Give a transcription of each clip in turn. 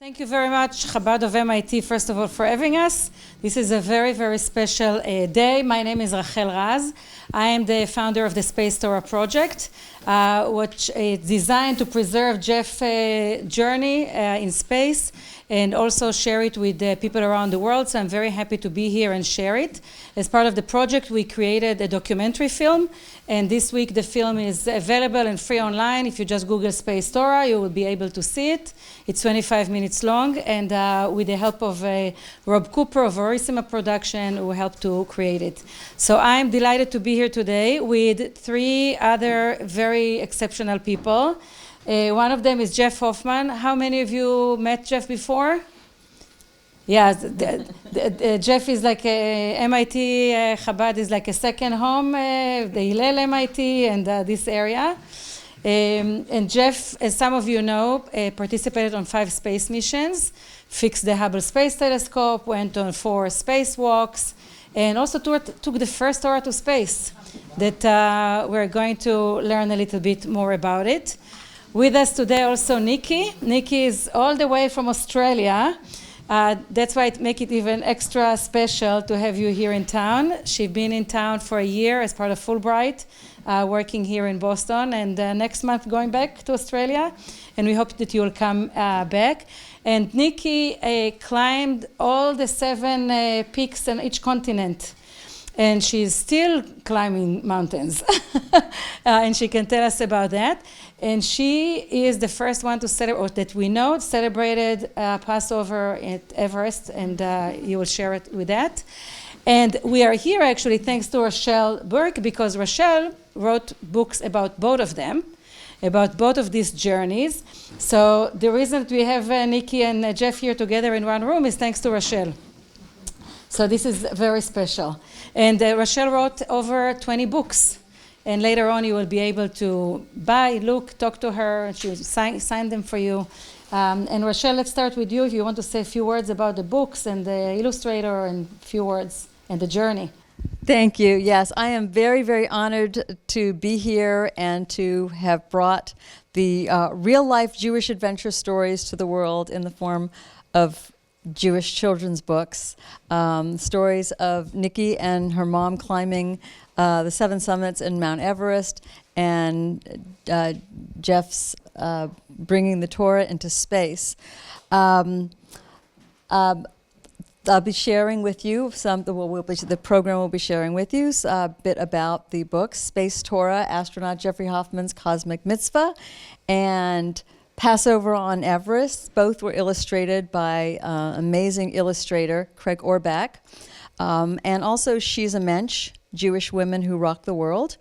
Thank you very much, Chabad of MIT, first of all, for having us. This is a very, very special day. My name is Rachelle Raz. I am the founder of the Space Torah Project, which is designed to preserve Jeff's journey in space and also share it with people around the world. So I'm very happy to be here and share it. As part of the project, we created a documentary film, and this week the film is available and free online. If you just Google Space Torah, you will be able to see it. It's 25 minutes long, and with the help of Rob Cooper of Verissima Production, who helped to create it. So I'm delighted to be here today with three other very exceptional people. One of them is Jeff Hoffman. How many of you met Jeff before? Yeah, Jeff is like MIT Chabad is like a second home, the Hillel MIT and this area. And Jeff, as some of you know, participated on 5 space missions, fixed the Hubble Space Telescope, went on 4 spacewalks, and also took the first Torah to space that we're going to learn a little bit more about it. With us today also Nikki. Nikki is all the way from Australia. That's why it makes it even extra special to have you here in town. She's been in town for a year as part of Fulbright, working here in Boston, and next month going back to Australia. And we hope that you'll come back. And Nikki climbed all the 7 peaks on each continent. And she's still climbing mountains. And she can tell us about that. And she is the first one to celebrate, or that we know, celebrated Passover at Everest, and you will share it with that. And we are here actually thanks to Rachelle Burk, because Rachelle wrote books about both of them, about both of these journeys. So the reason that we have Nikki and Jeff here together in one room is thanks to Rachelle. So this is very special. And Rachelle wrote over 20 books. And later on you will be able to buy, look, talk to her, and she will sign them for you. And Rachelle, let's start with you if you want to say a few words about the books and the illustrator and a few words and the journey. Thank you. Yes, I am very, very honored to be here and to have brought the real-life Jewish adventure stories to the world in the form of Jewish children's books. Stories of Nikki and her mom climbing the 7 summits in Mount Everest, and Jeff's bringing the Torah into space. I'll be sharing with you the program will be sharing with you a bit about the books Space Torah, Astronaut Jeffrey Hoffman's Cosmic Mitzvah, and Passover on Everest. Both were illustrated by amazing illustrator Craig Orbach. And also She's a Mensch, Jewish Women Who Rock the World,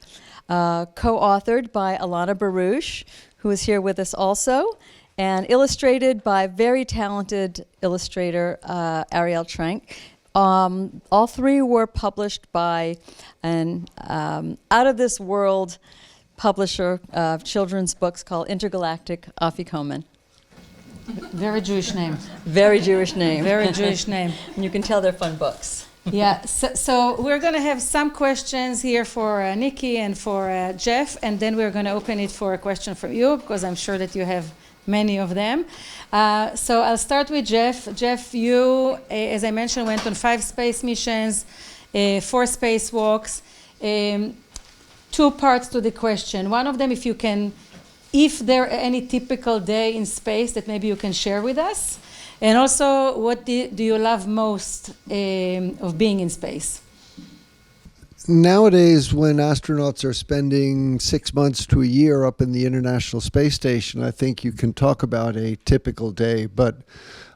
co-authored by Alana Baruch, who is here with us also, and illustrated by very talented illustrator Ariel Trank. All 3 were published by an out-of-this-world publisher of children's books called Intergalactic Afikomen. Very Jewish name. Very Jewish name. Very Jewish name. And you can tell they're fun books. Yeah, so we're going to have some questions here for Nikki and for Jeff, and then we're going to open it for a question from you, because I'm sure that you have many of them. So I'll start with Jeff. Jeff, you, as I mentioned, went on 5 space missions, 4 spacewalks. 2 parts to the question. One of them, if there are any typical day in space that maybe you can share with us. And also, what do you love most of being in space? Nowadays, when astronauts are spending 6 months to a year up in the International Space Station, I think you can talk about a typical day. But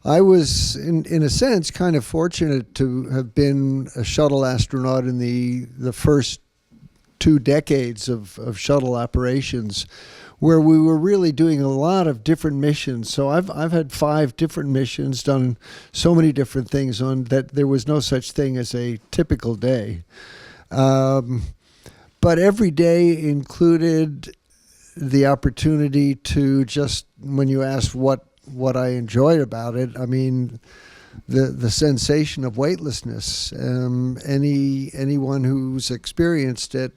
I was, in a sense, kind of fortunate to have been a shuttle astronaut in the first 2 decades of shuttle operations, where we were really doing a lot of different missions. So I've had 5 different missions, done so many different things on that there was no such thing as a typical day. But every day included the opportunity to just, when you asked what I enjoyed about it, I mean, the sensation of weightlessness. Anyone who's experienced it,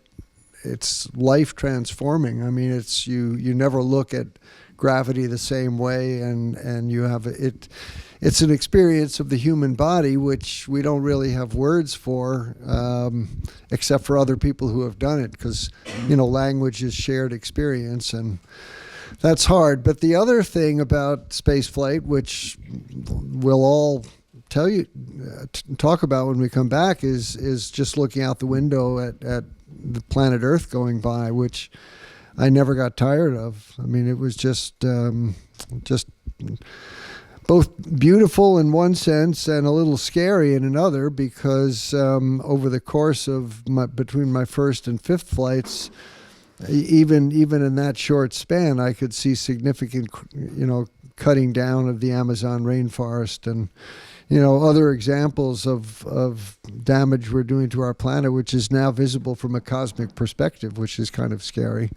it's life transforming. I mean, it's you never look at gravity the same way, and you have it. It's an experience of the human body which we don't really have words for, except for other people who have done it, because language is shared experience, and that's hard. But the other thing about spaceflight, which we'll all tell you, talk about when we come back, is just looking out the window at the planet Earth going by, which I never got tired of. I mean, it was just both beautiful in one sense and a little scary in another, because over the course of between my first and fifth flights, even in that short span, I could see significant, cutting down of the Amazon rainforest, and other examples of damage we're doing to our planet, which is now visible from a cosmic perspective, which is kind of scary.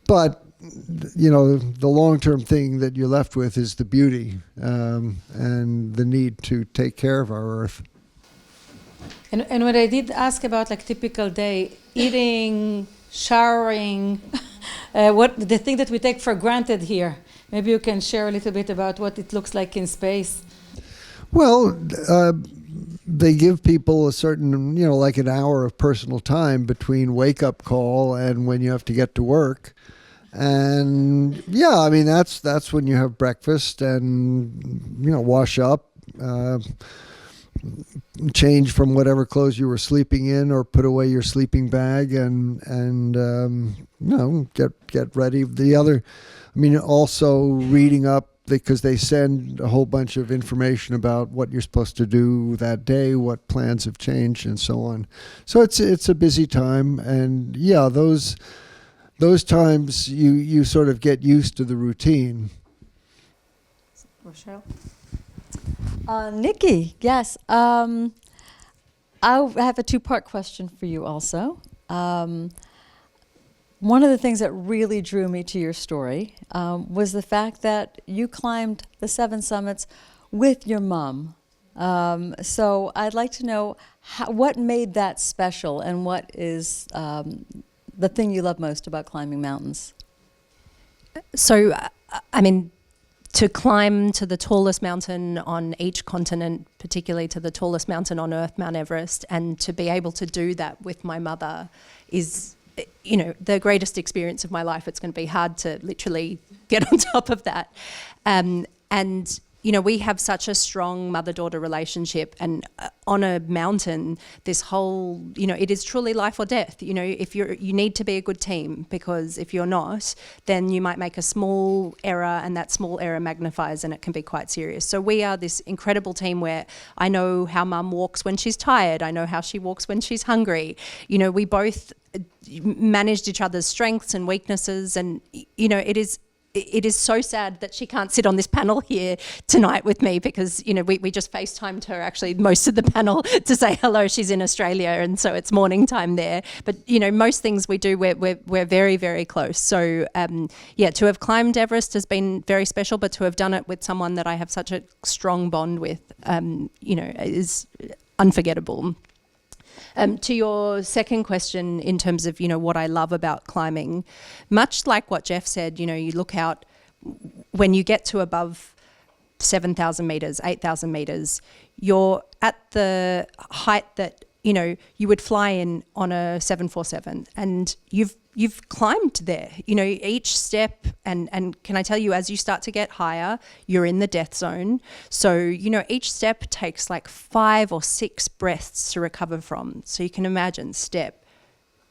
But the long-term thing that you're left with is the beauty and the need to take care of our Earth. And when I did ask about typical day, eating, showering, what the thing that we take for granted here, maybe you can share a little bit about what it looks like in space. Well, they give people a certain, like an hour of personal time between wake-up call and when you have to get to work. And yeah, I mean, that's when you have breakfast and, wash up, change from whatever clothes you were sleeping in, or put away your sleeping bag and get ready. Also reading up, because they send a whole bunch of information about what you're supposed to do that day, what plans have changed, and so on. So it's a busy time, and yeah, those times you sort of get used to the routine. Rachelle? Nikki, yes. I have a two-part question for you also. One of the things that really drew me to your story was the fact that you climbed the 7 summits with your mom. So I'd like to know what made that special, and what is the thing you love most about climbing mountains? So, to climb to the tallest mountain on each continent, particularly to the tallest mountain on Earth, Mount Everest, and to be able to do that with my mother is, the greatest experience of my life. It's going to be hard to literally get on top of that. And we have such a strong mother-daughter relationship, and on a mountain, this whole, it is truly life or death. If you need to be a good team, because if you're not, then you might make a small error, and that small error magnifies, and it can be quite serious. So we are this incredible team where I know how Mum walks when she's tired. I know how she walks when she's hungry. We both managed each other's strengths and weaknesses, and it is so sad that she can't sit on this panel here tonight with me, because we just FaceTimed her actually most of the panel to say hello. She's in Australia, and so it's morning time there. But most things we do, we're very, very close. So to have climbed Everest has been very special, but to have done it with someone that I have such a strong bond with, is unforgettable. To your second question, in terms of, what I love about climbing, much like what Jeff said, you look out, when you get to above 7,000 meters, 8,000 meters, you're at the height that, you would fly in on a 747, and you've climbed there, each step, and can I tell you, as you start to get higher, you're in the death zone. So, each step takes like 5 or 6 breaths to recover from. So you can imagine step,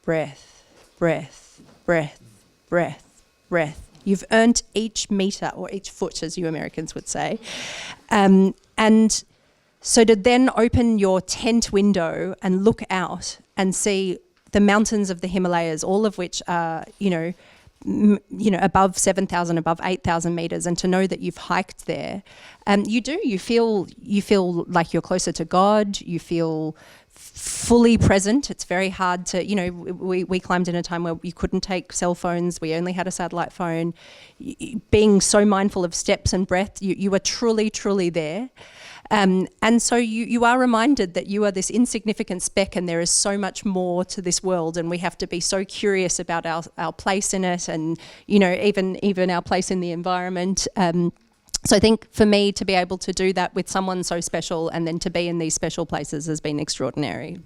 breath, breath, breath, breath, breath. You've earned each meter, or each foot, as you Americans would say. And so to then open your tent window and look out and see the mountains of the Himalayas, all of which are, above 7,000, above 8,000 meters, and to know that you've hiked there, you feel like you're closer to God. You feel fully present. It's very hard to, we climbed in a time where you couldn't take cell phones. We only had a satellite phone. Being so mindful of steps and breath, you were truly, truly there. And so you are reminded that you are this insignificant speck, and there is so much more to this world, and we have to be so curious about our place in it, and even our place in the environment. So I think for me to be able to do that with someone so special, and then to be in these special places, has been extraordinary.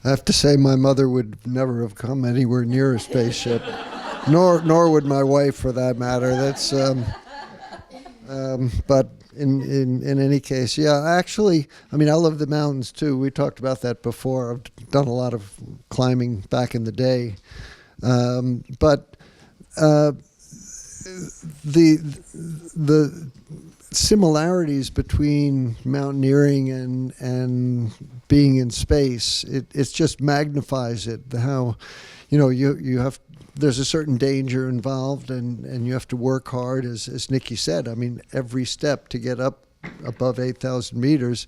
I have to say my mother would never have come anywhere near a spaceship, nor would my wife for that matter. That's but in any case, yeah, actually, I mean, I love the mountains too. We talked about that before. I've done a lot of climbing back in the day, but the similarities between mountaineering and being in space, it just magnifies it. How, you have, there's a certain danger involved, and you have to work hard, as Nikki said. I mean, every step to get up above 8,000 meters,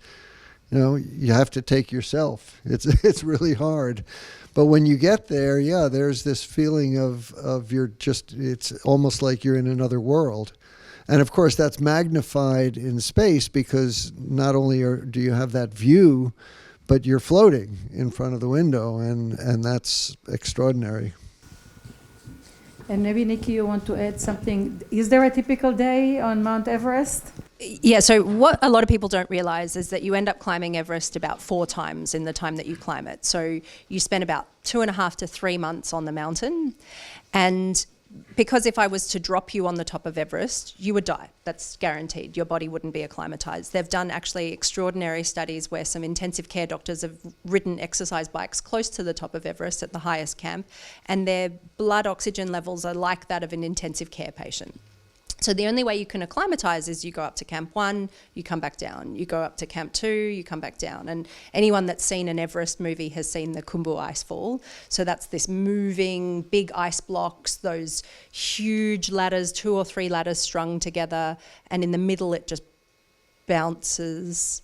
you have to take yourself. It's really hard. But when you get there, yeah, there's this feeling of it's almost like you're in another world. And of course, that's magnified in space, because not only do you have that view, but you're floating in front of the window, and that's extraordinary. And maybe, Nikki, you want to add something. Is there a typical day on Mount Everest? Yeah, so what a lot of people don't realize is that you end up climbing Everest about 4 times in the time that you climb it. So you spend about 2.5 to 3 months on the mountain. And because if I was to drop you on the top of Everest, you would die. That's guaranteed. Your body wouldn't be acclimatized. They've done actually extraordinary studies where some intensive care doctors have ridden exercise bikes close to the top of Everest at the highest camp, and their blood oxygen levels are like that of an intensive care patient. So the only way you can acclimatize is you go up to Camp 1, you come back down. You go up to Camp 2, you come back down. And anyone that's seen an Everest movie has seen the Khumbu Icefall. So that's this moving, big ice blocks, those huge ladders, 2 or 3 ladders strung together, and in the middle it just bounces.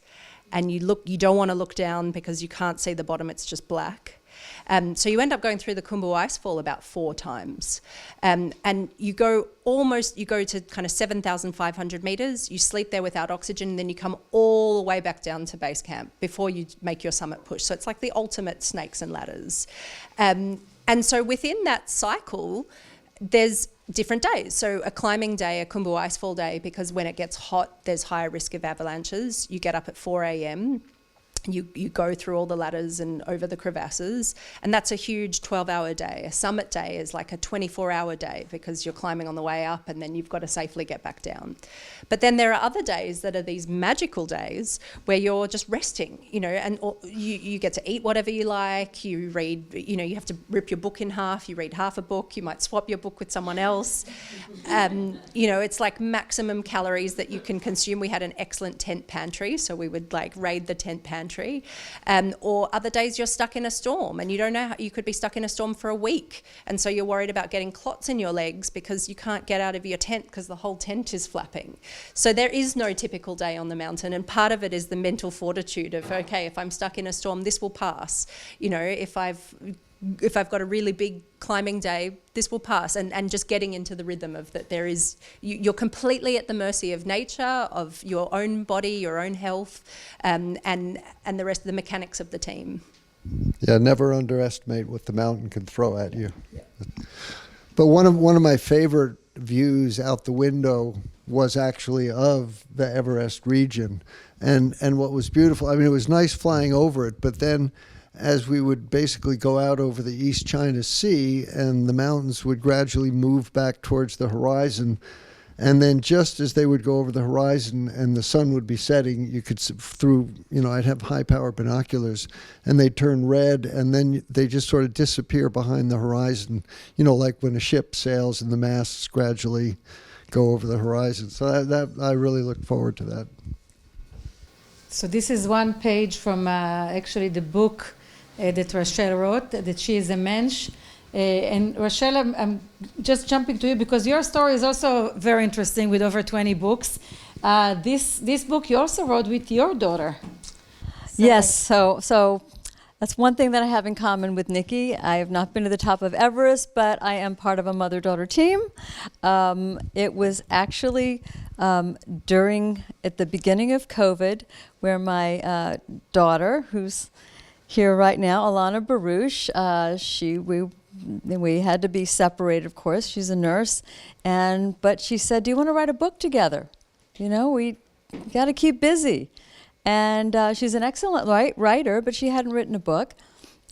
And you don't want to look down because you can't see the bottom, it's just black. So you end up going through the Khumbu Icefall about 4 times. And you go to kind of 7,500 meters, you sleep there without oxygen, and then you come all the way back down to base camp before you make your summit push. So it's like the ultimate snakes and ladders. And so within that cycle, there's different days. So a climbing day, a Khumbu Icefall day, because when it gets hot, there's higher risk of avalanches. You get up at 4 a.m., You go through all the ladders and over the crevasses, and that's a huge 12-hour day. A summit day is like a 24-hour day because you're climbing on the way up and then you've got to safely get back down. But then there are other days that are these magical days where you're just resting, and you get to eat whatever you like. You read, you have to rip your book in half. You read half a book. You might swap your book with someone else. It's like maximum calories that you can consume. We had an excellent tent pantry, so we would raid the tent pantry. Or other days you're stuck in a storm and you don't know you could be stuck in a storm for a week, and so you're worried about getting clots in your legs because you can't get out of your tent because the whole tent is flapping. So there is no typical day on the mountain, and part of it is the mental fortitude of, okay, if I'm stuck in a storm, this will pass. If I've got a really big climbing day, this will pass, and just getting into the rhythm of that you're completely at the mercy of nature, of your own body, your own health, and the rest of the mechanics of the team. Yeah, never underestimate what the mountain can throw at you. Yeah. But one of my favorite views out the window was actually of the Everest region, and what was beautiful, I mean, it was nice flying over it, but then as we would basically go out over the East China Sea and the mountains would gradually move back towards the horizon, and then just as they would go over the horizon and the sun would be setting, you could I'd have high power binoculars, and they'd turn red, and then they just sort of disappear behind the horizon, like when a ship sails and the masts gradually go over the horizon. So that I really look forward to that. So this is one page from actually the book that Rachelle wrote, that she is a mensch. And Rachelle, I'm just jumping to you because your story is also very interesting with over 20 books. This book you also wrote with your daughter. Yes, so that's one thing that I have in common with Nikki. I have not been to the top of Everest, but I am part of a mother-daughter team. It was actually at the beginning of COVID, where my daughter, who's here right now, Alana Baruch, we had to be separated, of course. She's a nurse, but she said, "Do you want to write a book together? You know, we got to keep busy." And she's an excellent writer, but she hadn't written a book.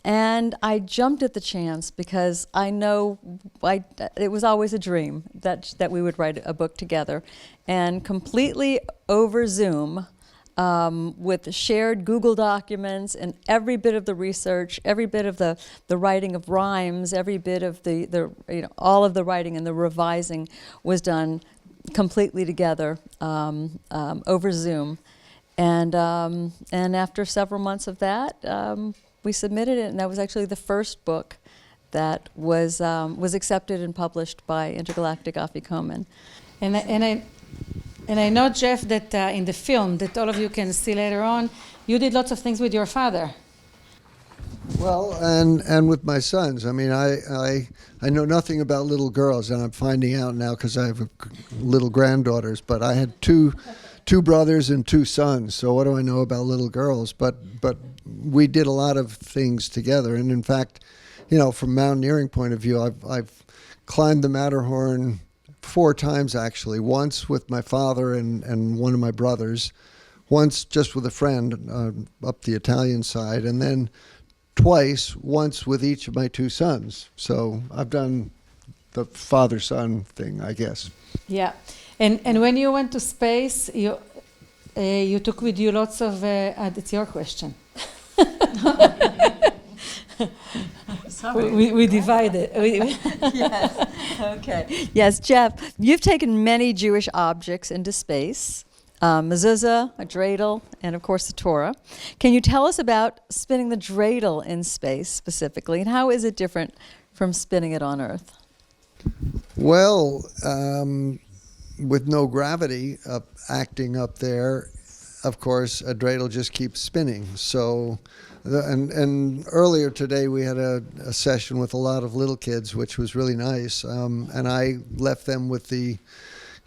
And I jumped at the chance because I know it was always a dream that we would write a book together, and completely over Zoom. With shared Google documents and every bit of the research, every bit of the writing of rhymes, every bit of all of the writing and the revising was done completely together over Zoom. And after several months of that, we submitted it, and that was actually the first book that was accepted and published by Intergalactic Afikomen. And I know, Jeff, that in the film that all of you can see later on, you did lots of things with your father. Well, and with my sons. I mean, I know nothing about little girls, and I'm finding out now because I have little granddaughters. But I had two brothers and two sons. So what do I know about little girls? But we did a lot of things together. And in fact, you know, from mountaineering point of view, I've climbed the Matterhorn 4 times actually. Once with my father and one of my brothers, once just with a friend up the Italian side, and then twice, once with each of my 2 sons. So I've done the father-son thing, I guess. Yeah, and when you went to space, you took with you lots of. It's your question. We divide it. Yes. Okay. Yes, Jeff, you've taken many Jewish objects into space. Mezuzah, a dreidel, and of course the Torah. Can you tell us about spinning the dreidel in space specifically, and how is it different from spinning it on Earth? Well, with no gravity acting up there, of course, a dreidel just keeps spinning. So, and earlier today we had a session with a lot of little kids, which was really nice. And I left them with the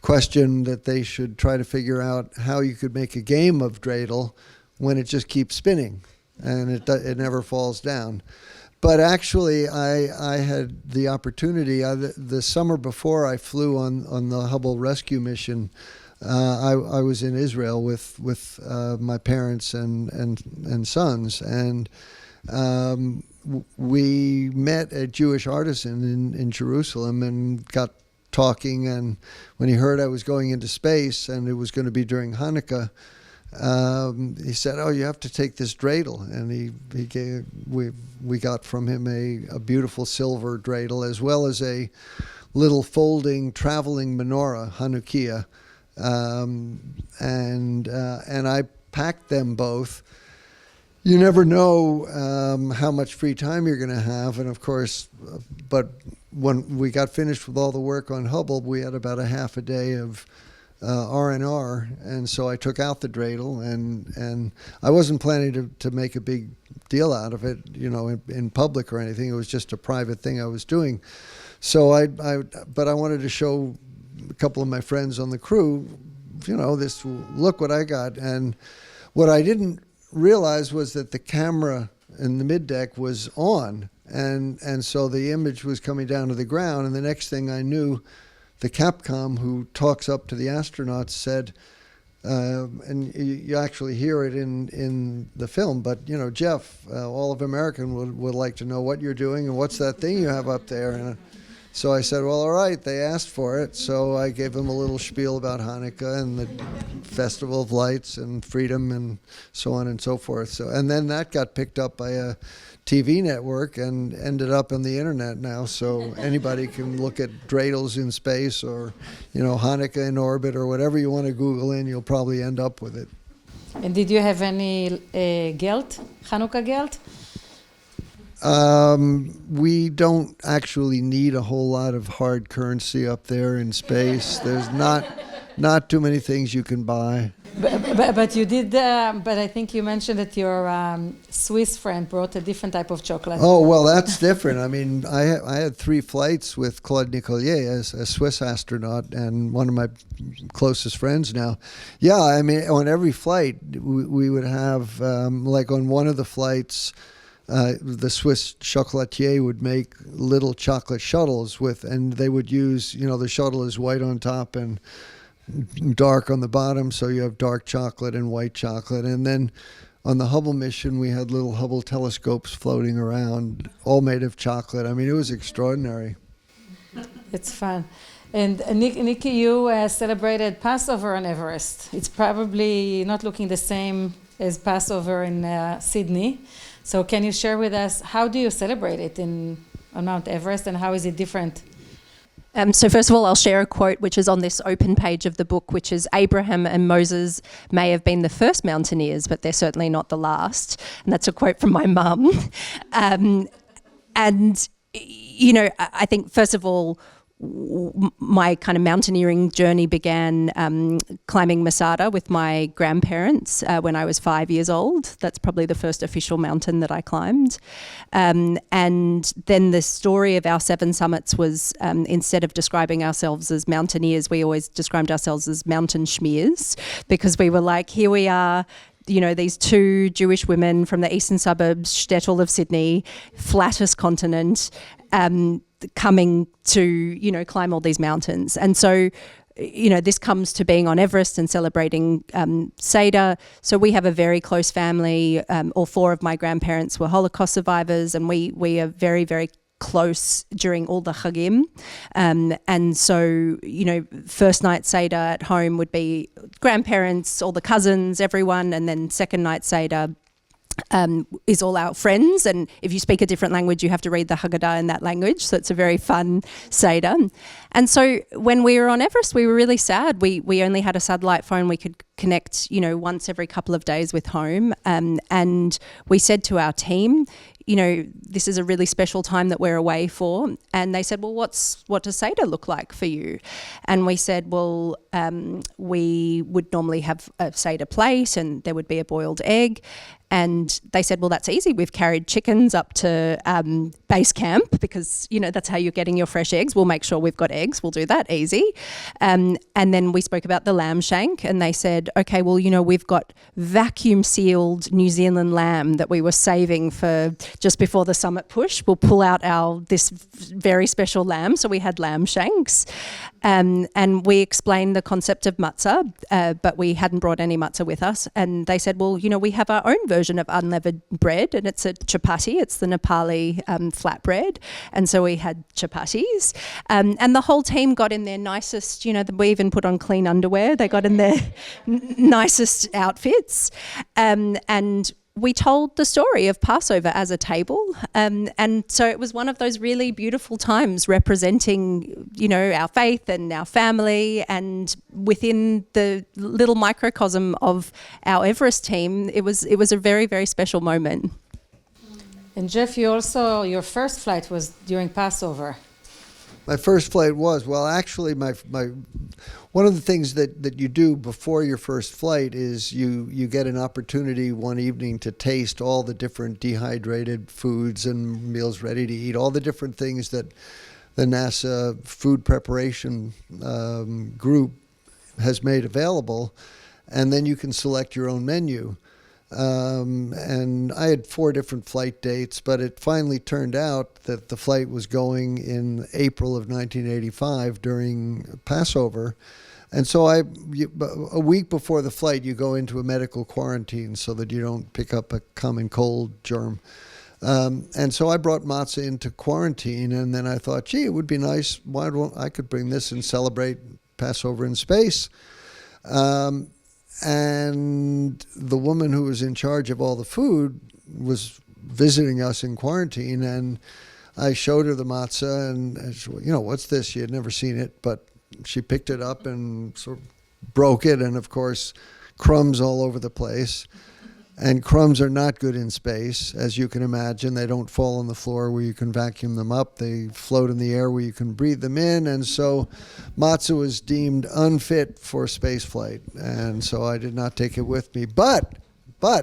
question that they should try to figure out how you could make a game of dreidel when it just keeps spinning and it never falls down. But actually, I had the opportunity the summer before I flew on the Hubble rescue mission. I was in Israel with my parents and sons, and we met a Jewish artisan in Jerusalem and got talking. And when he heard I was going into space and it was going to be during Hanukkah, he said, "Oh, you have to take this dreidel," and we got from him a beautiful silver dreidel as well as a little folding traveling menorah, Hanukkah. And I packed them both. You never know how much free time you're going to have, and of course, but when we got finished with all the work on Hubble, we had about a half a day of R&R, and so I took out the dreidel, and I wasn't planning to make a big deal out of it, you know, in public or anything. It was just a private thing I was doing. So but I wanted to show a couple of my friends on the crew, you know, look what I got. And what I didn't realize was that the camera in the middeck was on, and so the image was coming down to the ground, and the next thing I knew, the Capcom who talks up to the astronauts said, and you actually hear it in the film, but, you know, Jeff, all of American would like to know what you're doing and what's that thing you have up there. And so I said, well, all right, they asked for it. So I gave them a little spiel about Hanukkah and the Festival of Lights and freedom and so on and so forth. So, and then that got picked up by a TV network and ended up on the internet now. So anybody can look at dreidels in space or, you know, Hanukkah in orbit or whatever you want to Google in, you'll probably end up with it. And did you have any geld, Hanukkah geld? We don't actually need a whole lot of hard currency up there in space. There's not too many things you can buy. But you did, but I think you mentioned that your Swiss friend brought a different type of chocolate. Oh, well, that's different. I mean, I had 3 flights with Claude Nicollier as a Swiss astronaut and one of my closest friends now. Yeah, I mean, on every flight, we would have, like on one of the flights, the Swiss chocolatier would make little chocolate shuttles and they would use, the shuttle is white on top and dark on the bottom, so you have dark chocolate and white chocolate. And then on the Hubble mission, we had little Hubble telescopes floating around, all made of chocolate. I mean, it was extraordinary. It's fun. And Nikki, you celebrated Passover on Everest. It's probably not looking the same as Passover in Sydney. So can you share with us, how do you celebrate it on Mount Everest, and how is it different? So first of all, I'll share a quote which is on this open page of the book, which is, Abraham and Moses may have been the first mountaineers, but they're certainly not the last. And that's a quote from my mum. And, I think, first of all, my kind of mountaineering journey began climbing Masada with my grandparents when I was 5 years old. That's probably the first official mountain that I climbed. And then the story of our 7 summits was, instead of describing ourselves as mountaineers, we always described ourselves as mountain schmears, because we were like, here we are, these 2 Jewish women from the eastern suburbs, shtetl of Sydney, flattest continent, coming to, climb all these mountains. And so, this comes to being on Everest and celebrating Seder. So we have a very close family. All 4 of my grandparents were Holocaust survivors, and we are very, very close during all the Chagim. And so, first night Seder at home would be grandparents, all the cousins, everyone, and then second night Seder is all our friends, and if you speak a different language you have to read the Haggadah in that language, so it's a very fun Seder. And so when we were on Everest we were really sad. We only had a satellite phone. We could connect once every couple of days with home, and we said to our team, this is a really special time that we're away for. And they said, well, what does Seder look like for you? And we said, well, we would normally have a Seder plate and there would be a boiled egg. And they said, well, that's easy. We've carried chickens up to base camp because, that's how you're getting your fresh eggs. We'll make sure we've got eggs. We'll do that easy. And then we spoke about the lamb shank, and they said, okay, well, we've got vacuum sealed New Zealand lamb that we were saving for just before the summit push. We'll pull out this very special lamb. So we had lamb shanks. And we explained the concept of matzah, but we hadn't brought any matzah with us. And they said, well, we have our own version of unleavened bread, and it's a chapati. It's the Nepali flatbread. And so we had chapatis. And the whole team got in their nicest, we even put on clean underwear. They got in their nicest outfits. And we told the story of Passover as a table. And so it was one of those really beautiful times representing, our faith and our family. And within the little microcosm of our Everest team, it was a very, very special moment. And Jeff, your first flight was during Passover. My first flight was, well, actually, my one of the things that you do before your first flight is you get an opportunity one evening to taste all the different dehydrated foods and meals ready to eat, all the different things that the NASA food preparation group has made available, and then you can select your own menu. And I had 4 different flight dates, but it finally turned out that the flight was going in April of 1985 during Passover. And so a week before the flight, you go into a medical quarantine so that you don't pick up a common cold germ. And so I brought matzah into quarantine, and then I thought, gee, it would be nice. Why don't I could bring this and celebrate Passover in space? And the woman who was in charge of all the food was visiting us in quarantine, and I showed her the matzah, and she, what's this? She had never seen it, but she picked it up and sort of broke it, and of course, crumbs all over the place. And crumbs are not good in space, as you can imagine. They don't fall on the floor where you can vacuum them up. They float in the air where you can breathe them in. And so matzah was deemed unfit for spaceflight. And so I did not take it with me. But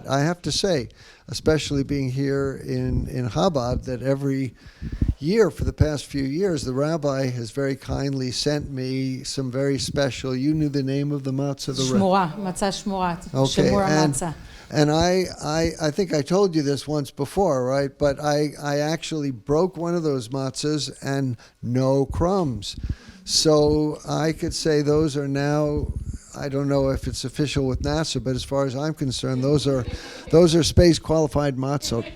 I have to say, especially being here in Chabad, that every year for the past few years, the rabbi has very kindly sent me some very special, you knew the name of the matzah? Shmura, matzah shmura. Okay, Shmura matzah. And I think I told you this once before, right? But I actually broke one of those matzahs and no crumbs. So I could say those are now, I don't know if it's official with NASA, but as far as I'm concerned, those are space qualified matzot.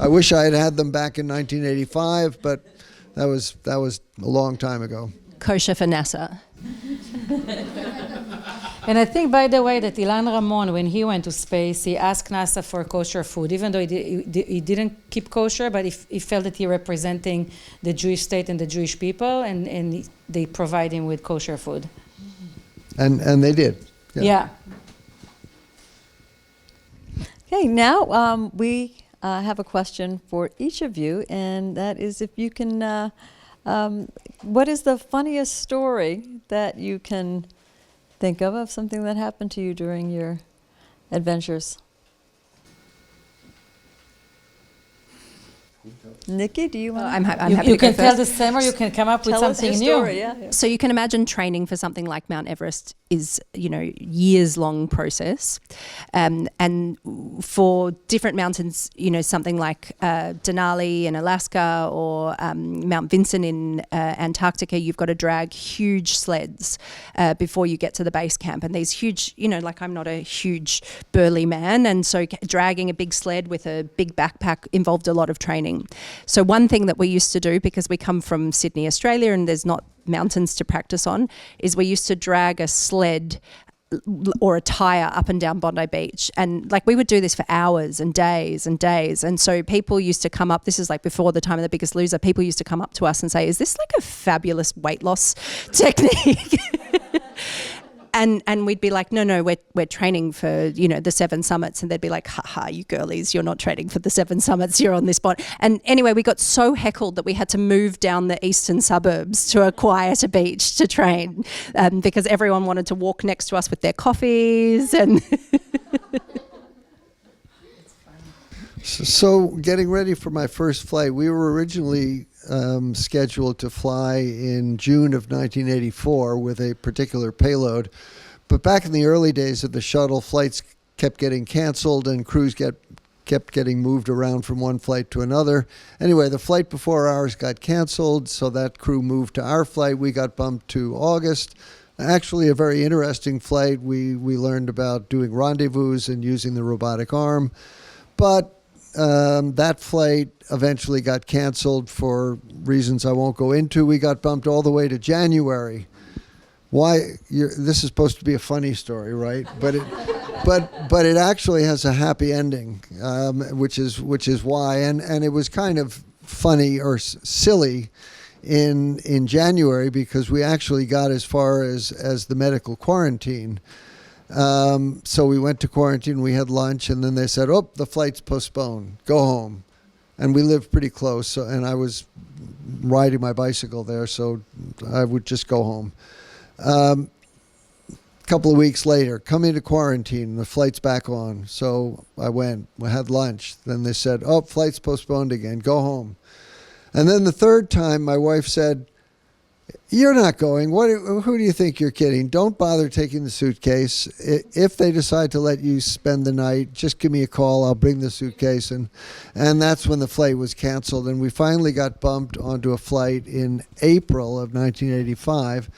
I wish I had had them back in 1985, but that was a long time ago. Kosher for NASA. And I think, by the way, that Ilan Ramon, when he went to space, he asked NASA for kosher food, even though he didn't keep kosher, but he felt that he representing the Jewish state and the Jewish people, and they provide him with kosher food. And they did. Yeah. Okay, now we have a question for each of you, and that is if you can, what is the funniest story that you can think of something that happened to you during your adventures? Nikki, do you want I'm happy You to go can tell first. the same, or you can come up with tell us something your new. story? Yeah. So you can imagine training for something like Mount Everest is, years-long process. And for different mountains, something like Denali in Alaska or Mount Vincent in Antarctica, you've got to drag huge sleds before you get to the base camp. And these huge, like I'm not a huge burly man, and so dragging a big sled with a big backpack involved a lot of training. So one thing that we used to do, because we come from Sydney, Australia, and there's not mountains to practice on, is we used to drag a sled or a tire up and down Bondi Beach. And we would do this for hours and days and days. And so people used to come up, this is before the time of The Biggest Loser, people used to come up to us and say, is this a fabulous weight loss technique? And we'd be like, no, we're training for, the 7 summits. And they'd be like, ha, you girlies, you're not training for the 7 summits, you're on this spot. And anyway, we got so heckled that we had to move down the eastern suburbs to a quieter beach to train because everyone wanted to walk next to us with their coffees. And So getting ready for my first flight, we were originally scheduled to fly in June of 1984 with a particular payload. But back in the early days of the shuttle, flights kept getting canceled and crews kept getting moved around from one flight to another. Anyway, the flight before ours got canceled, so that crew moved to our flight. We got bumped to August. Actually, a very interesting flight. We learned about doing rendezvous and using the robotic arm. But that flight eventually got canceled for reasons I won't go into. We got bumped all the way to January. Why? This is supposed to be a funny story, right? But it actually has a happy ending, which is why. And it was kind of funny or silly in January because we actually got as far as the medical quarantine. So we went to quarantine, we had lunch, and then they said, oh, the flight's postponed, go home. And we lived pretty close, and I was riding my bicycle there, so I would just go home. A couple of weeks later, come into quarantine, the flight's back on. So I went, we had lunch. Then they said, oh, flight's postponed again, go home. And then the third time, my wife said, you're not going. Who do you think you're kidding? Don't bother taking the suitcase. If they decide to let you spend the night, just give me a call. I'll bring the suitcase. And that's when the flight was canceled. And we finally got bumped onto a flight in April of 1985.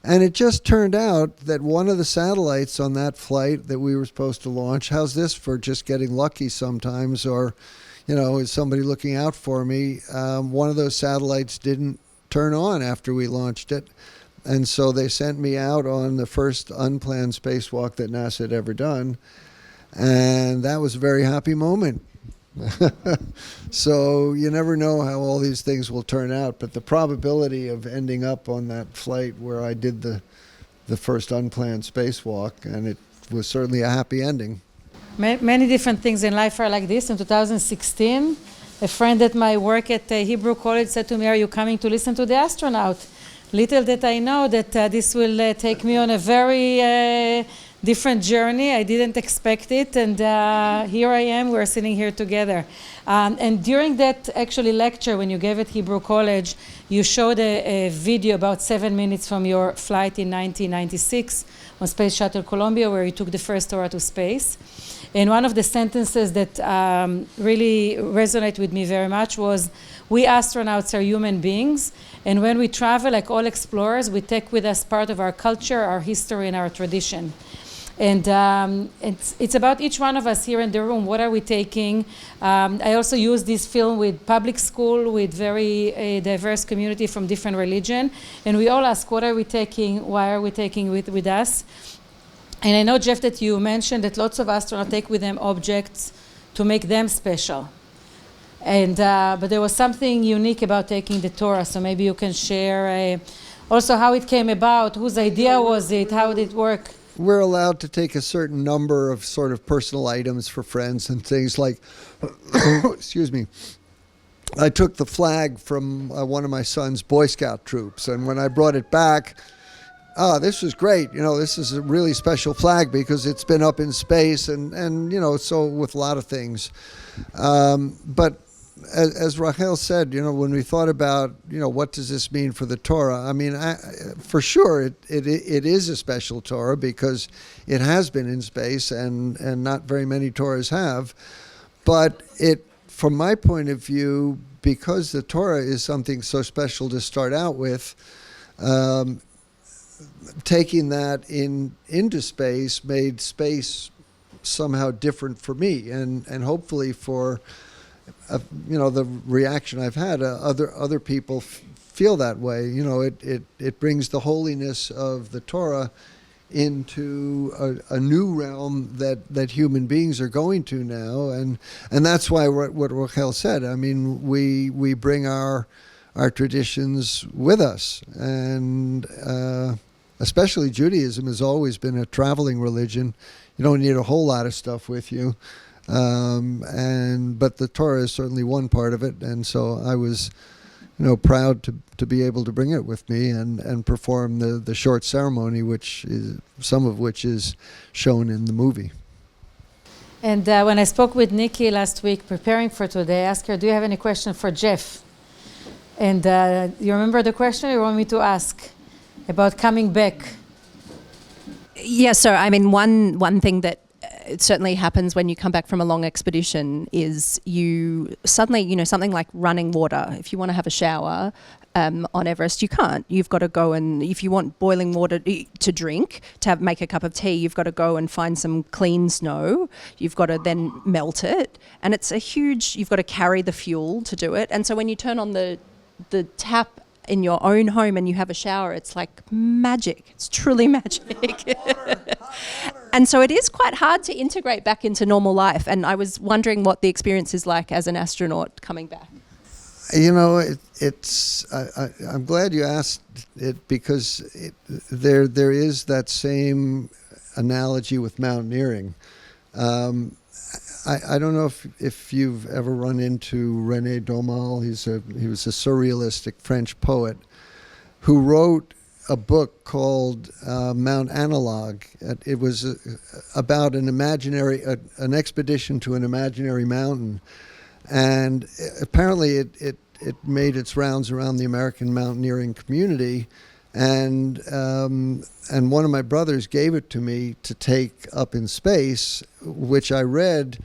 And it just turned out that one of the satellites on that flight that we were supposed to launch, how's this for just getting lucky sometimes, or, is somebody looking out for me? One of those satellites didn't turn on after we launched it. And so they sent me out on the first unplanned spacewalk that NASA had ever done. And that was a very happy moment. So you never know how all these things will turn out, but the probability of ending up on that flight where I did the first unplanned spacewalk, and was certainly a happy ending. Many different things in life are like this. In 2016, a friend at my work at Hebrew College said to me, "Are you coming to listen to the Astronaut?" Little did I know that this will take me on a very different journey. I didn't expect it, and here I am. We're sitting here together. And during that actually lecture, when you gave at Hebrew College, you showed a video about 7 minutes from your flight in 1996 on Space Shuttle Columbia, where you took the first Torah to space. And one of the sentences that really resonated with me very much was, "We astronauts are human beings, and when we travel, like all explorers, we take with us part of our culture, our history, and our tradition." And it's about each one of us here in the room. What are we taking? I also use this film with public school, with very diverse community from different religion. And we all ask, what are we taking? Why are we taking with us? And I know, Jeff, that you mentioned that lots of astronauts take with them objects to make them special. And but there was something unique about taking the Torah. So maybe you can share also how it came about, whose idea was it, how did it work? We're allowed to take a certain number of sort of personal items for friends and things like, excuse me, I took the flag from one of my son's Boy Scout troops, and when I brought it back, this was great. This is a really special flag because it's been up in space and so with a lot of things. But as Rachel said, when we thought about, what does this mean for the Torah? I mean, for sure, it is a special Torah because it has been in space and not very many Torahs have. But from my point of view, because the Torah is something so special to start out with, taking that into space made space somehow different for me and hopefully for the reaction I've had, other people feel that way. It brings the holiness of the Torah into a new realm that human beings are going to now, and that's why what Rachel said. I mean, we bring our traditions with us, and especially Judaism has always been a traveling religion. You don't need a whole lot of stuff with you. But the Torah is certainly one part of it, and so I was, proud to be able to bring it with me and perform the short ceremony, some of which is shown in the movie. And when I spoke with Nikki last week, preparing for today, I asked her, "Do you have any question for Jeff?" And you remember the question you want me to ask about coming back? Yeah. So I mean, one thing that it certainly happens when you come back from a long expedition is you suddenly, something like running water. If you want to have a shower on Everest, you can't. You've got to go and, if you want boiling water to drink, make a cup of tea, you've got to go and find some clean snow. You've got to then melt it. And it's you've got to carry the fuel to do it. And so when you turn on the tap in your own home and you have a shower, it's like magic. It's truly magic. And so it is quite hard to integrate back into normal life. And I was wondering what the experience is like as an astronaut coming back. I'm glad you asked it because there is that same analogy with mountaineering. I don't know if you've ever run into René Daumal. He was a surrealistic French poet who wrote a book called Mount Analog. It was about an expedition to an imaginary mountain, and apparently it made its rounds around the American mountaineering community, and one of my brothers gave it to me to take up in space, which I read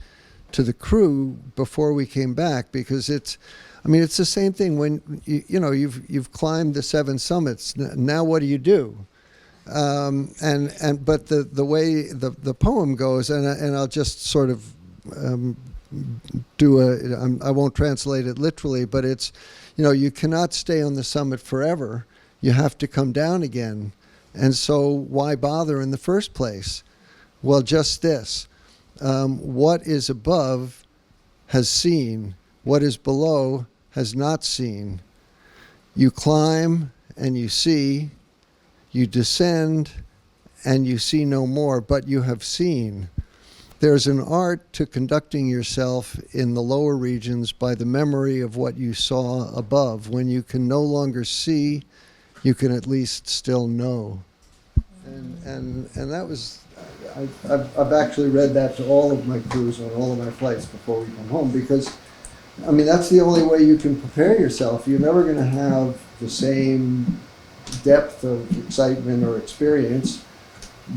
to the crew before we came back, because it's the same thing when you've climbed the 7 summits. Now what do you do? But the way the poem goes, and I'll just sort of I won't translate it literally, but it's, you cannot stay on the summit forever. You have to come down again. And so why bother in the first place? Well, just this. What is above has seen. What is below has not seen. You climb and you see. You descend and you see no more, but you have seen. There's an art to conducting yourself in the lower regions by the memory of what you saw above. When you can no longer see, you can at least still know. And that was, I've actually read that to all of my crews on all of my flights before we come home, because, I mean, that's the only way you can prepare yourself. You're never going to have the same depth of excitement or experience,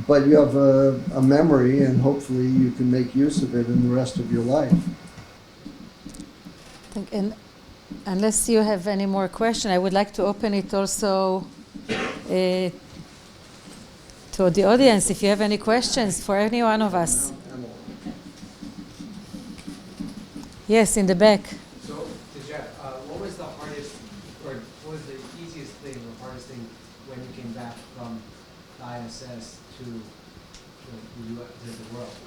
but you have a memory, and hopefully you can make use of it in the rest of your life. And unless you have any more questions, I would like to open it also to the audience, if you have any questions for any one of us. Yes, in the back. So, to Jeff, what was the hardest, or what was the easiest thing, or hardest thing when you came back from the ISS to the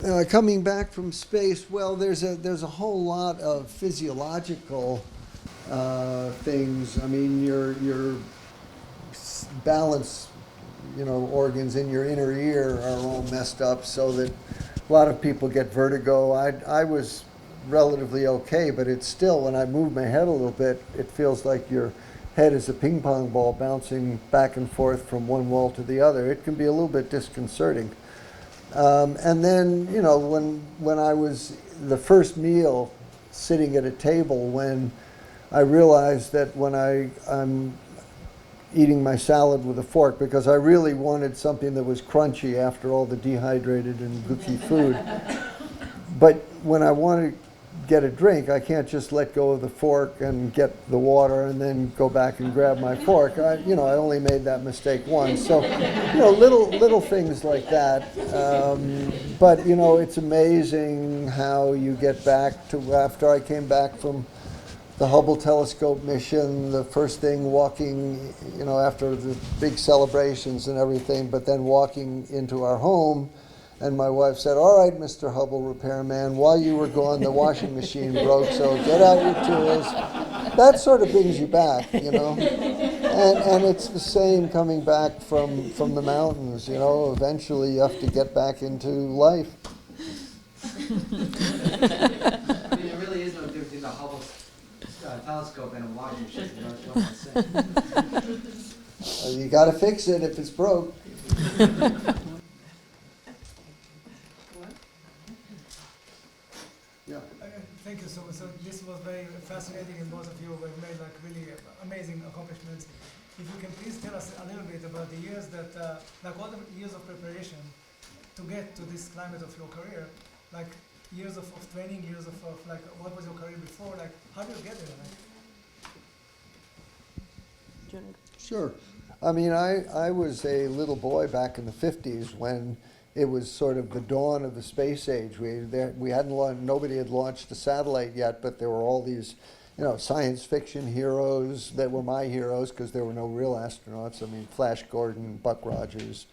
world? Coming back from space, well, there's a whole lot of physiological things. I mean, your balance, organs in your inner ear are all messed up, so that a lot of people get vertigo. I was relatively okay, but it's still, when I move my head a little bit, it feels like your head is a ping pong ball bouncing back and forth from one wall to the other. It can be a little bit disconcerting. And then, when I was the first meal sitting at a table, when I realized that when I'm eating my salad with a fork, because I really wanted something that was crunchy after all the dehydrated and gooky food. But when I want to get a drink, I can't just let go of the fork and get the water and then go back and grab my fork. I only made that mistake once. So, little things like that. But, it's amazing how you get back to, after I came back from the Hubble telescope mission, the first thing walking, after the big celebrations and everything, but then walking into our home, and my wife said, "All right, Mr. Hubble repairman, while you were gone, the washing machine broke, so get out your tools." That sort of brings you back, And it's the same coming back from the mountains, Eventually you have to get back into life. I mean, there really is no difference between the Hubble telescope and a washing machine. That's what I'm saying. You got to fix it if it's broke. Yeah. Thank you so much. So this was very fascinating, and both of you have made really amazing accomplishments. If you can please tell us a little bit about the years that, all the years of preparation to get to this climate of your career, years of training, years of what was your career before, how do you get there? Sure. I mean, I was a little boy back in the 50s when it was sort of the dawn of the space age. Nobody had launched a satellite yet, but there were all these, science fiction heroes that were my heroes, because there were no real astronauts. I mean, Flash Gordon, Buck Rogers,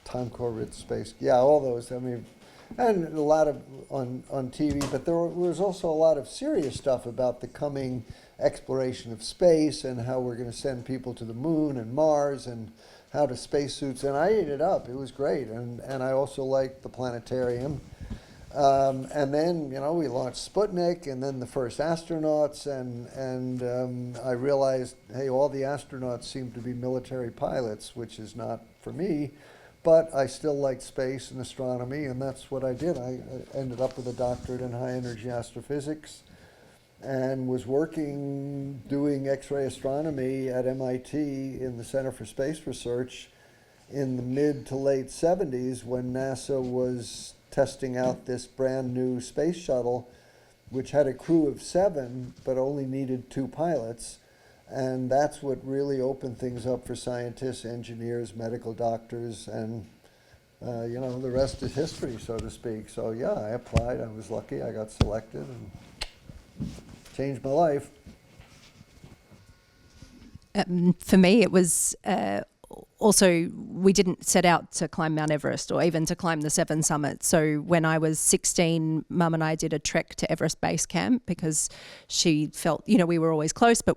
Tom Corbett's space, all those. I mean, and a lot of on TV, but there was also a lot of serious stuff about the coming exploration of space and how we're going to send people to the moon and Mars and how to spacesuits, and I ate it up. It was great, and I also liked the planetarium. And then, we launched Sputnik, and then the first astronauts, and I realized, hey, all the astronauts seem to be military pilots, which is not for me, but I still liked space and astronomy, and that's what I did. I ended up with a doctorate in high-energy astrophysics, and was working doing X-ray astronomy at MIT in the Center for Space Research in the mid to late 70s, when NASA was testing out this brand new space shuttle, which had a crew of 7 but only needed 2 pilots. And that's what really opened things up for scientists, engineers, medical doctors, and the rest is history, so to speak. So yeah, I applied. I was lucky. I got selected and changed my life. For me, it was also we didn't set out to climb Mount Everest or even to climb the 7 summits. So when I was 16, Mum and I did a trek to Everest Base Camp because she felt, we were always close, but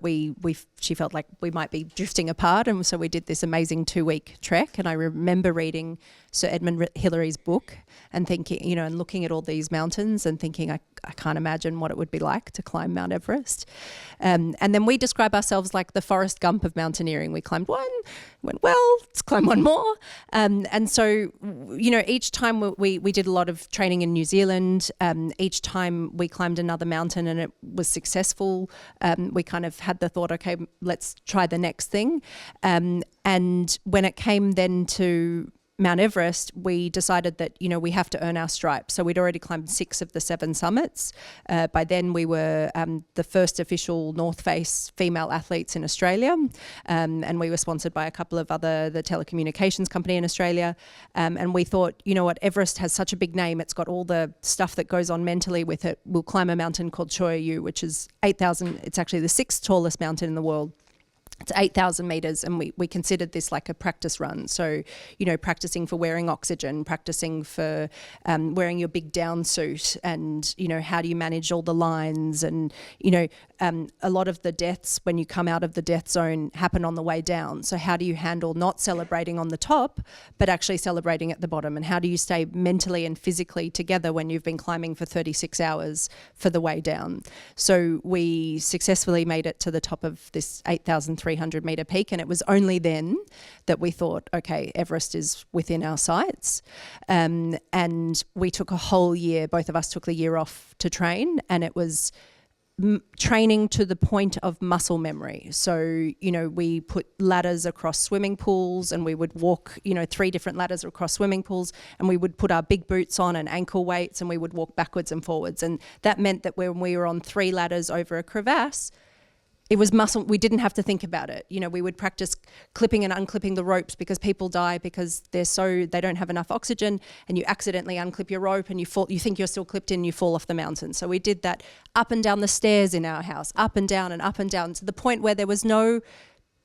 she felt like we might be drifting apart. And so we did this amazing 2-week trek. And I remember reading Sir Edmund Hillary's book and thinking, and looking at all these mountains and thinking, I can't imagine what it would be like to climb Mount Everest. And then we describe ourselves like the Forrest Gump of mountaineering. We climbed one, went, well, let's climb one more. And so, each time we did a lot of training in New Zealand. Each time we climbed another mountain and it was successful, we kind of had the thought, okay, let's try the next thing. And when it came then to Mount Everest, we decided that, we have to earn our stripes. So we'd already climbed 6 of the 7 summits. By then we were the first official North Face female athletes in Australia. And we were sponsored by a couple of the telecommunications company in Australia. And we thought, Everest has such a big name. It's got all the stuff that goes on mentally with it. We'll climb a mountain called Choya-Yu, which is 8,000. It's actually the 6th tallest mountain in the world. It's 8,000 meters, and we considered this like a practice run. So, practicing for wearing oxygen, practicing for wearing your big down suit, and, how do you manage all the lines? And, a lot of the deaths when you come out of the death zone happen on the way down. So how do you handle not celebrating on the top, but actually celebrating at the bottom? And how do you stay mentally and physically together when you've been climbing for 36 hours for the way down? So we successfully made it to the top of this 8,300 meter peak. And it was only then that we thought, okay, Everest is within our sights. And we took a whole year, both of us took the year off to train, and it was training to the point of muscle memory. So, we put ladders across swimming pools, and we would walk, 3 different ladders across swimming pools, and we would put our big boots on and ankle weights, and we would walk backwards and forwards. And that meant that when we were on 3 ladders over a crevasse, it was muscle. We didn't have to think about it. We would practice clipping and unclipping the ropes because people die because they don't have enough oxygen, and you accidentally unclip your rope and you fall. You think you're still clipped in, you fall off the mountain. So we did that up and down the stairs in our house, up and down to the point where there was no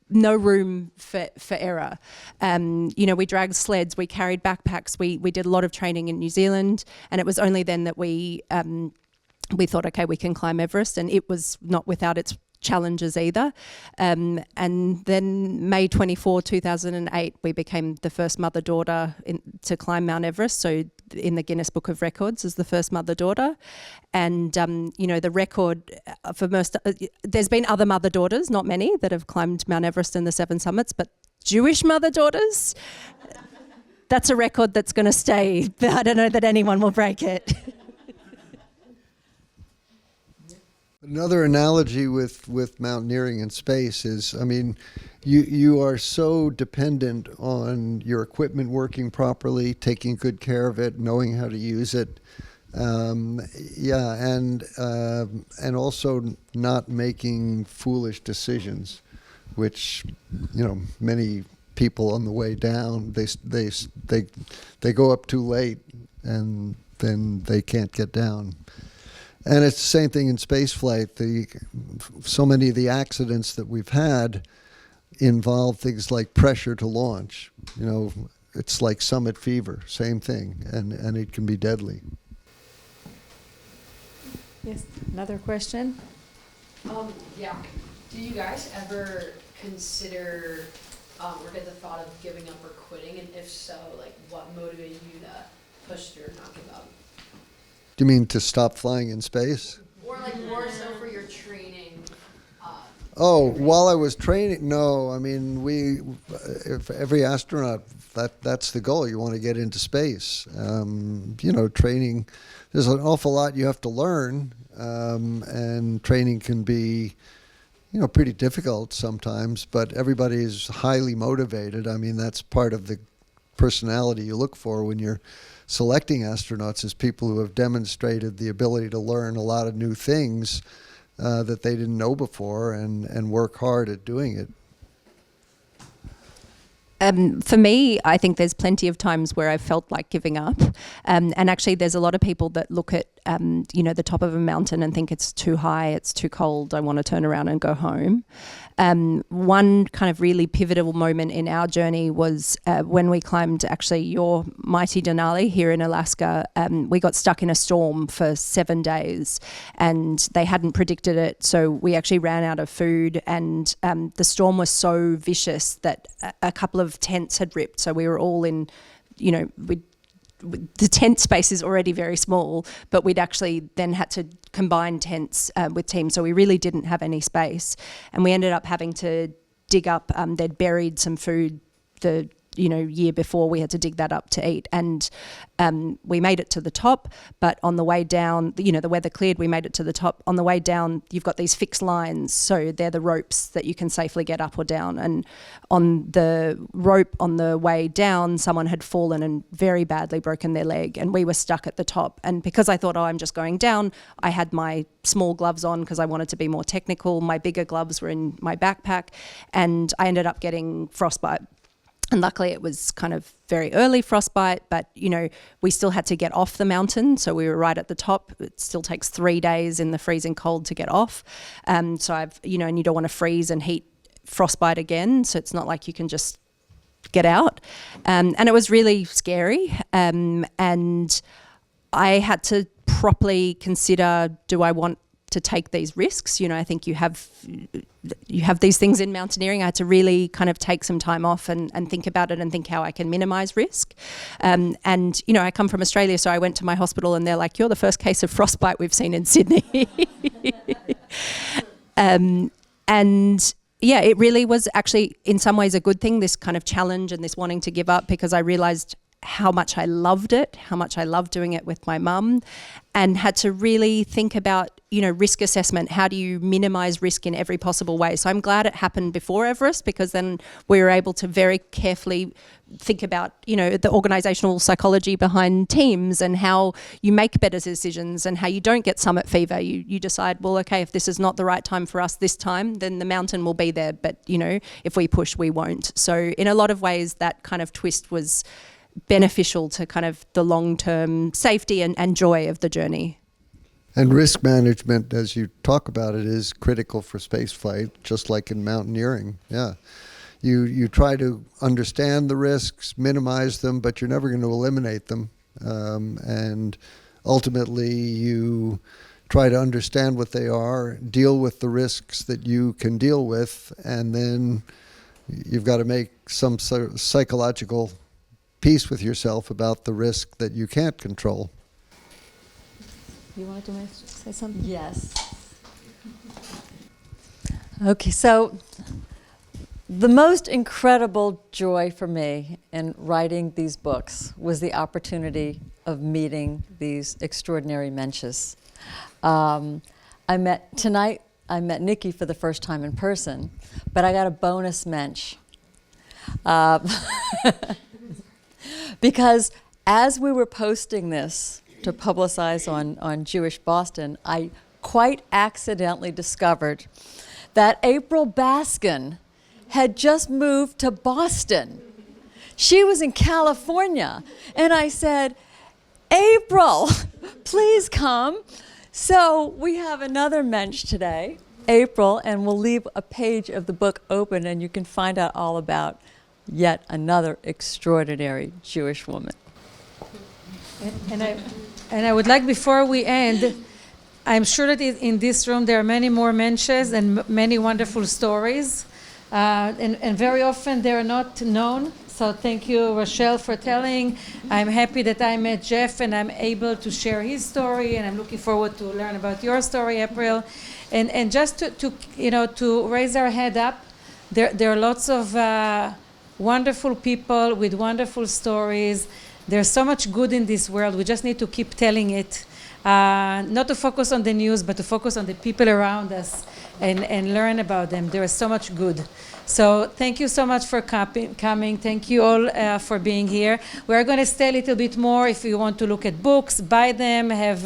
room for error. We dragged sleds, we carried backpacks, we did a lot of training in New Zealand, and it was only then that we thought, okay, we can climb Everest, and it was not without its challenges either. And then May 24, 2008, we became the first mother-daughter to climb Mount Everest. So in the Guinness Book of Records as the first mother-daughter. And, the record for most, there's been other mother-daughters, not many, that have climbed Mount Everest and the 7 summits, but Jewish mother-daughters, that's a record that's going to stay. I don't know that anyone will break it. Another analogy with mountaineering in space is, you are so dependent on your equipment working properly, taking good care of it, knowing how to use it, and also not making foolish decisions, which many people on the way down they go up too late and then they can't get down. And it's the same thing in space flight. So many of the accidents that we've had involve things like pressure to launch. It's like summit fever, same thing, and it can be deadly. Yes, another question? Yeah. Do you guys ever consider or get the thought of giving up or quitting? And if so, what motivated you to push through and not give up? Do you mean to stop flying in space? Or more so for your training? While I was training, no. If every astronaut, that's the goal. You want to get into space. Training, there's an awful lot you have to learn, and training can be, pretty difficult sometimes, but everybody is highly motivated. That's part of the personality you look for when you're selecting astronauts, is people who have demonstrated the ability to learn a lot of new things that they didn't know before and work hard at doing it. For me, I think there's plenty of times where I felt like giving up. And actually, there's a lot of people that look at, the top of a mountain and think it's too high, it's too cold, I want to turn around and go home. One kind of really pivotal moment in our journey was when we climbed actually your mighty Denali here in Alaska. We got stuck in a storm for 7 days and they hadn't predicted it. So we actually ran out of food, and the storm was so vicious that a couple of tents had ripped. So we were all in, the tent space is already very small, but we'd actually then had to combine tents with teams, so we really didn't have any space. And we ended up having to dig up, they'd buried some food the year before. We had to dig that up to eat, and we made it to the top, but on the way down, the weather cleared, we made it to the top. On the way down, you've got these fixed lines, so they're the ropes that you can safely get up or down. And on the rope on the way down, someone had fallen and very badly broken their leg, and we were stuck at the top. And because I thought, I'm just going down, I had my small gloves on because I wanted to be more technical. My bigger gloves were in my backpack, and I ended up getting frostbite. And luckily it was kind of very early frostbite, but, we still had to get off the mountain. So we were right at the top. It still takes 3 days in the freezing cold to get off. So and you don't want to freeze and heat frostbite again. So it's not like you can just get out. And it was really scary. And I had to properly consider, do I want to take these risks? I think you have these things in mountaineering. I had to really kind of take some time off and think about it and think how I can minimize risk. And I come from Australia, so I went to my hospital and they're like, you're the first case of frostbite we've seen in Sydney. It really was actually in some ways a good thing, this kind of challenge and this wanting to give up, because I realized how much I loved it, how much I loved doing it with my mum, and had to really think about, risk assessment. How do you minimize risk in every possible way? So I'm glad it happened before Everest, because then we were able to very carefully think about, the organizational psychology behind teams and how you make better decisions and how you don't get summit fever. You decide, well, okay, if this is not the right time for us this time, then the mountain will be there. But, if we push, we won't. So in a lot of ways, that kind of twist was beneficial to kind of the long-term safety and joy of the journey. And risk management, as you talk about it, is critical for spaceflight, just like in mountaineering. Yeah. You try to understand the risks, minimize them, but you're never going to eliminate them. And ultimately, you try to understand what they are, deal with the risks that you can deal with, and then you've got to make some sort of psychological peace with yourself about the risk that you can't control. You wanted to say something? Yes. Okay, so the most incredible joy for me in writing these books was the opportunity of meeting these extraordinary mensches. Tonight I met Nikki for the first time in person, but I got a bonus mensch. Because as we were posting this to publicize on Jewish Boston, I quite accidentally discovered that April Baskin had just moved to Boston. She was in California. And I said, April, please come. So we have another mensch today, April, and we'll leave a page of the book open and you can find out all about yet another extraordinary Jewish woman. And I would like, before we end, I'm sure that in this room there are many more mensches and many wonderful stories, and very often they're not known. So thank you, Rachelle, for telling. I'm happy that I met Jeff and I'm able to share his story, and I'm looking forward to learn about your story, April. And just to raise our head up, there are lots of wonderful people with wonderful stories. There's so much good in this world. We just need to keep telling it. Not to focus on the news, but to focus on the people around us and learn about them. There is so much good. So thank you so much for coming. Thank you all for being here. We're going to stay a little bit more. If you want to look at books, buy them, have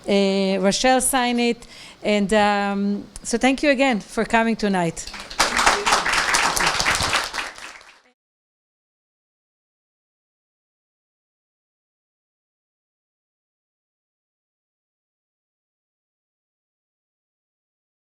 Rachelle sign it. And so thank you again for coming tonight.